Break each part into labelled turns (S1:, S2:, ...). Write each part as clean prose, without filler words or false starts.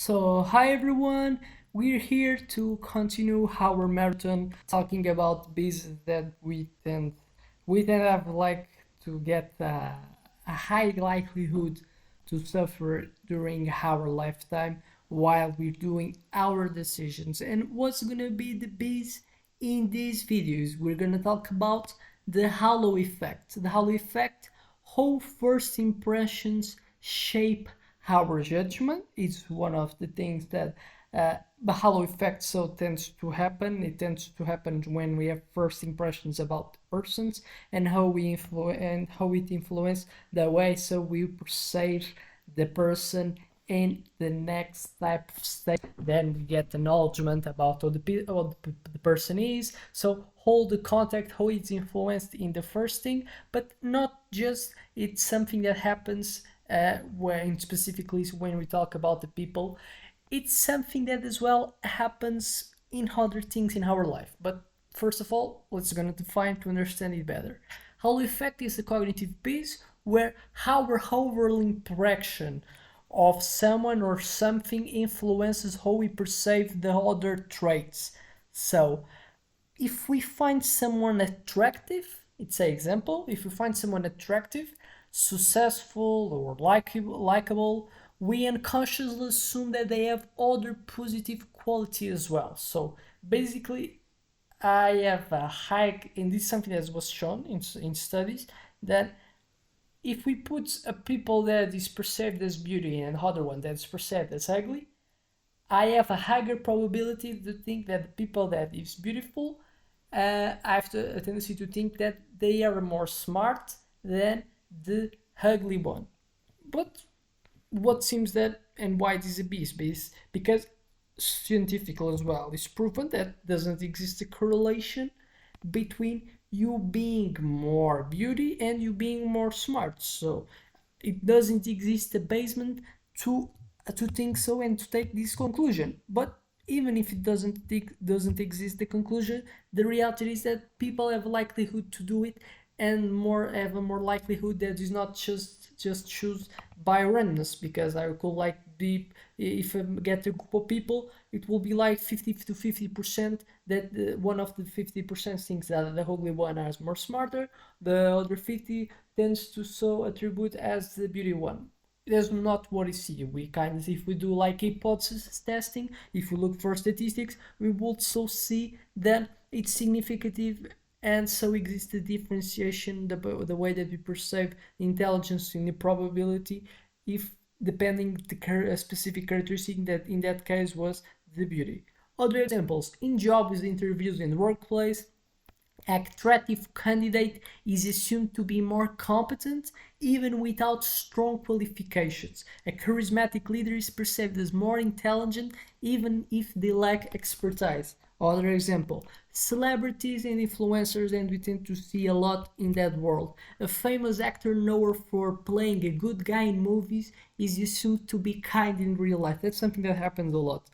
S1: Hi everyone, we're here to continue our marathon talking about business that we tend have like to get a high likelihood to suffer during our lifetime while we're doing our decisions. And what's gonna be the biz in these videos? We're gonna talk about the halo effect. The halo effect, how first impressions shape our judgment is one of the things that the halo effect so tends to happen. It tends to happen when we have first impressions about persons and how it influence the way so we perceive the person in the next type of state. Then we get acknowledgement about the person is. So hold the contact, how it's influenced in the first thing, but not just it's something that happens when specifically when we talk about the people. It's something that as well happens in other things in our life. But first of all, let's gonna define to understand it better. Halo effect is a cognitive piece where our overall interaction of someone or something influences how we perceive the other traits. So, if we find someone attractive, it's an example, if we find someone attractive, successful, or likable, we unconsciously assume that they have other positive quality as well. So basically, I have a high, and this is something that was shown in studies, that if we put a people that is perceived as beauty and another one that is perceived as ugly, I have a higher probability to think that the people that is beautiful, I have a tendency to think that they are more smart than the ugly one. But what seems that and why this is a beast? Because scientific as well, it's proven that doesn't exist a correlation between you being more beauty and you being more smart. So it doesn't exist a basement to to think so and to take this conclusion. But even if it doesn't exist the conclusion, the reality is that people have a likelihood to do it and more have a more likelihood that is not just choose by randomness, because I could like be, if I get a group of people, it will be like 50 to 50% that one of the 50% thinks that the ugly one is more smarter, the other 50 tends to so attribute as the beauty one. That's not what we see. We kind of, if we do like hypothesis testing, if we look for statistics, we would so see that it's significant, and so exists the differentiation, the way that we perceive intelligence in the probability, if depending the specific characteristic that in that case was the beauty. Other examples in jobs interviews in the workplace, attractive candidate is assumed to be more competent even without strong qualifications. A charismatic leader is perceived as more intelligent even if they lack expertise. Other example, celebrities and influencers, and we tend to see a lot in that world. A famous actor known for playing a good guy in movies is assumed to be kind in real life. That's something that happens a lot.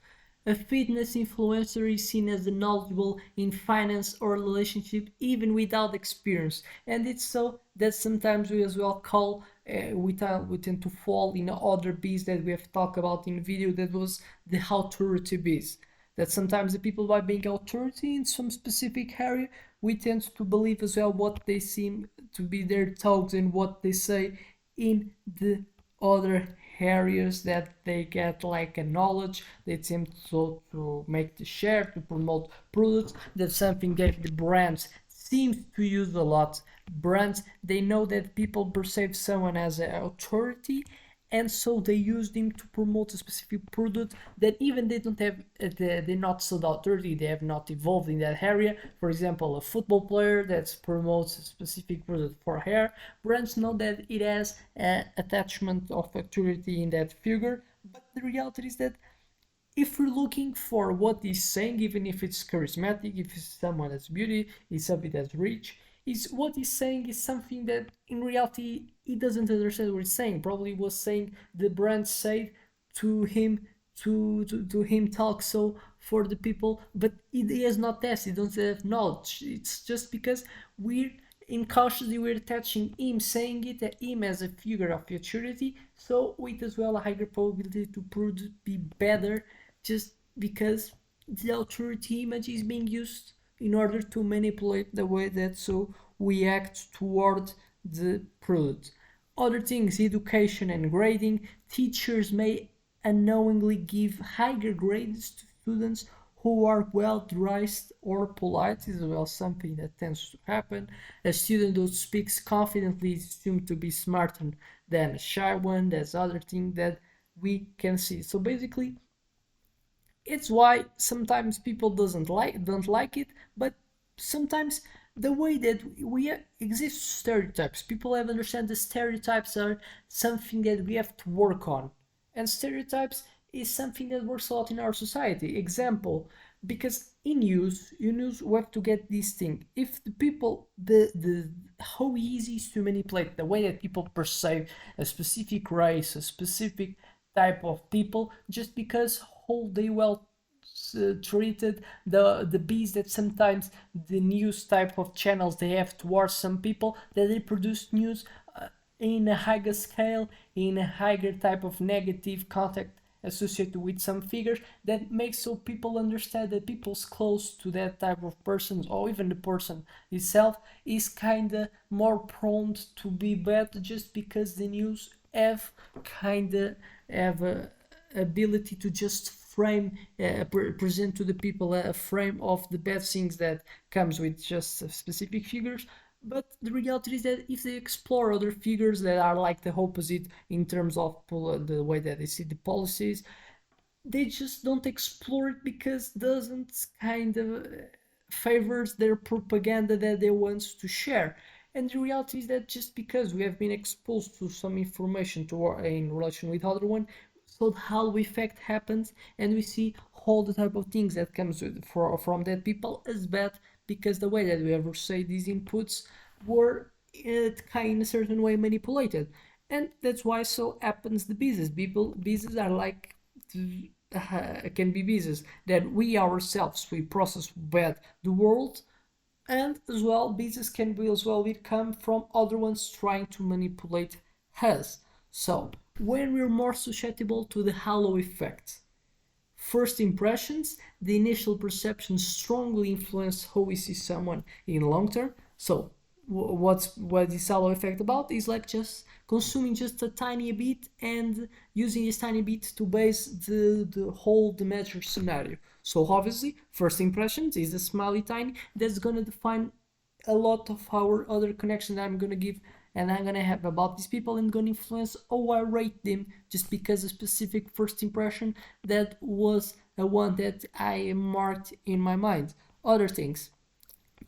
S1: A fitness influencer is seen as knowledgeable in finance or relationship even without experience. And it's so that sometimes we as well call, we tend to fall in other bees that we have talked about in video, that was the authority bees. That sometimes the people by being authority in some specific area, we tend to believe as well what they seem to be their talks and what they say in the other areas that they get like a knowledge. They seem to make the share to promote products. That's something that the brands seems to use a lot. Brands, they know that people perceive someone as an authority, and so they use them to promote a specific product that even they don't have, they're not so authority, they have not evolved in that area. For example, a football player that promotes a specific product for hair, brands know that it has an attachment of authority in that figure. But the reality is that if we're looking for what he's saying, even if it's charismatic, if it's someone that's beauty, is something that's rich, is what he's saying is something that in reality he doesn't understand what he's saying. Probably was saying the brand said to him to him talk so for the people, but he has not tested, he doesn't have knowledge. It's just because we're Incautiously, we're attaching him, saying it at him as a figure of authority, so with as well a higher probability to prove to be better, just because the authority image is being used in order to manipulate the way that so we act toward the product. Other things, education and grading. Teachers may unknowingly give higher grades to students who are well dressed or polite, is well something that tends to happen. A student who speaks confidently is assumed to be smarter than a shy one. That's other thing that we can see. So basically, it's why sometimes people don't like it, but sometimes the way that we exist stereotypes, people have understand the stereotypes are something that we have to work on, and stereotypes is something that works a lot in our society. Example, because in news we have to get this thing. If the people, the how easy is to manipulate the way that people perceive a specific race, a specific type of people, just because how they well treated the bees that sometimes the news type of channels they have towards some people, that they produce news in a higher scale, in a higher type of negative contact associated with some figures, that makes so people understand that people's close to that type of persons, or even the person itself, is kind of more prone to be bad, just because the news have kind of have a ability to just frame, present to the people a frame of the bad things that comes with just specific figures. But the reality is that if they explore other figures that are like the opposite in terms of the way that they see the policies, they just don't explore it because doesn't kind of favors their propaganda that they want to share. And the reality is that just because we have been exposed to some information to in relation with other one, so the halo effect happens, and we see all the type of things that comes from that people as bad, because the way that we ever say these inputs were kind in a certain way manipulated. And that's why so happens the business people. Business are like can be business that we ourselves we process bad the world, and as well business can be as well come from other ones trying to manipulate us. So when we're more susceptible to the halo effect, first impressions, the initial perception strongly influence how we see someone in long term. So what this halo effect about is like just consuming just a tiny bit and using this tiny bit to base the whole the measure scenario. So obviously first impressions is a smiley tiny that's gonna define a lot of our other connections that I'm gonna give and I'm gonna have about these people, and gonna influence how I rate them, just because a specific first impression that was a one that I marked in my mind. Other things,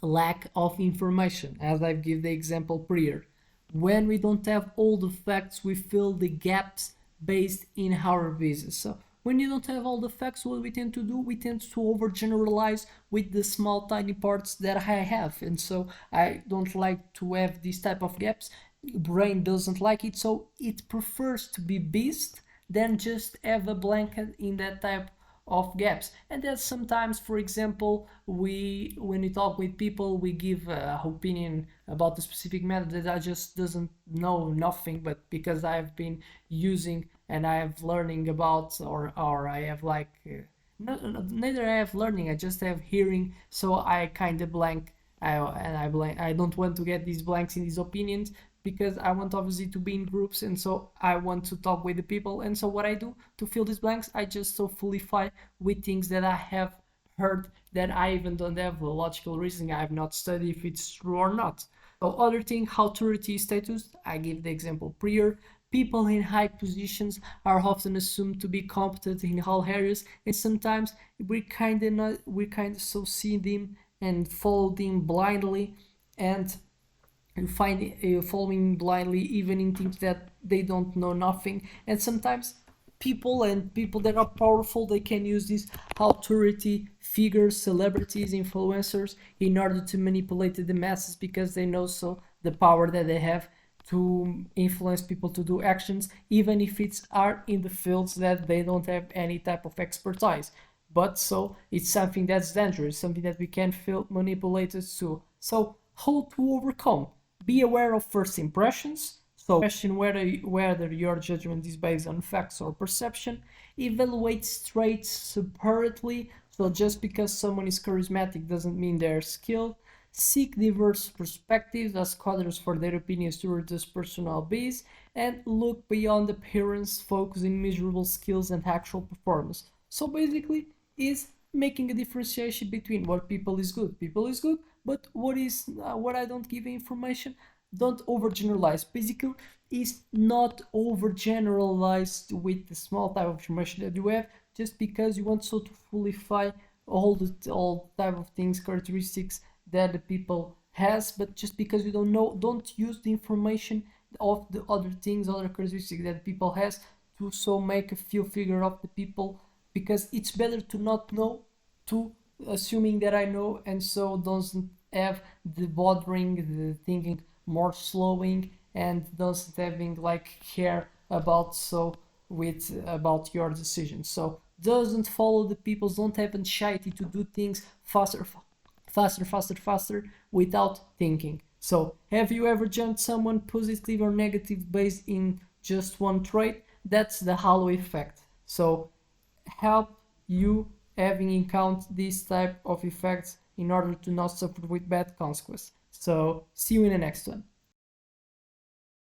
S1: lack of information, as I've given the example prior. When we don't have all the facts, we fill the gaps based in our business. So when you don't have all the facts, what we tend to do, we tend to overgeneralize with the small tiny parts that I have, and so I don't like to have these type of gaps. Brain doesn't like it, so it prefers to be beast than just have a blanket in that type of gaps. And that sometimes, for example, we when we talk with people, we give opinion about the specific matter that I just doesn't know nothing, but because I've been using and I have learning about, or I have like neither I have learning, I just have hearing, so I kind of blank. I blank. I don't want to get these blanks in these opinions, because I want obviously to be in groups, and so I want to talk with the people. And so what I do to fill these blanks, I just so fullify with things that I have heard, that I even don't have a logical reasoning. I have not studied if it's true or not. So other thing, authority status, I give the example prior. People in high positions are often assumed to be competent in all areas, and sometimes we kind of so see them and follow them blindly, and you find following blindly even in things that they don't know nothing. And sometimes people that are powerful, they can use these authority figures, celebrities, influencers, in order to manipulate the masses, because they know so the power that they have to influence people to do actions, even if it's are in the fields that they don't have any type of expertise. But so it's something that's dangerous, something that we can feel manipulated to. So how to overcome? Be aware of first impressions. So question whether your judgment is based on facts or perception. Evaluate traits separately. So just because someone is charismatic doesn't mean they're skilled. Seek diverse perspectives, ask others for their opinions to reduce personal bias, and look beyond appearance, focus on measurable skills and actual performance. So basically, is making a differentiation between what people is good. People is good, but what I don't give information. Don't overgeneralize. Basically, is not overgeneralized with the small type of information that you have, just because you want so to fulify all type of things, characteristics that the people has, but just because you don't know, don't use the information of the other things, other characteristics that people has to so make a few figure of the people, because it's better to not know to assuming that I know, and so doesn't have the bothering, the thinking more slowing, and doesn't having like care about so with about your decision. So doesn't follow the people, don't have anxiety to do things faster without thinking. So have you ever judged someone positive or negative based in just one trait? That's the halo effect. So help you having encountered this type of effects in order to not suffer with bad consequences. So see you in the next one.